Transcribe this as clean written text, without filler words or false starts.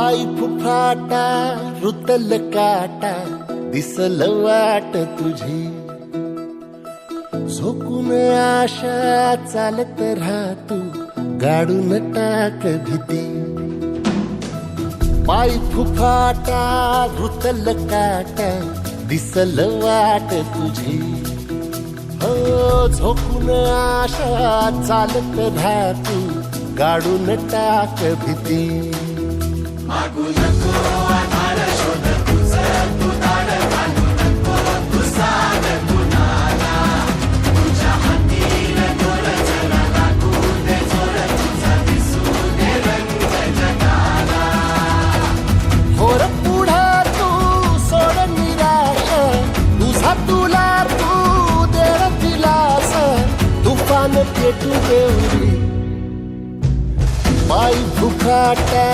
पाय फुफाटा रुतल काटा दिसल वाट तुझी झोकून आशा चालत राहतू गाडून टाक भीती पाय फुफाटा रुतल काटा दिसल वाट तुझी हो झोकून आशा चालत राहतू गाडून टाक भीती मागू नको आधार शोध तुझं तू दाड घालू नको तू साध कुणाला तुझ्या हातीन दोर जरा लागू दे जोर तुझा दिसू दे रंग जगाला होर पुढे तू सोड निराश तुझा तुला तू दे दिलास तुफान पेटू देऊरी पाय फुफाटा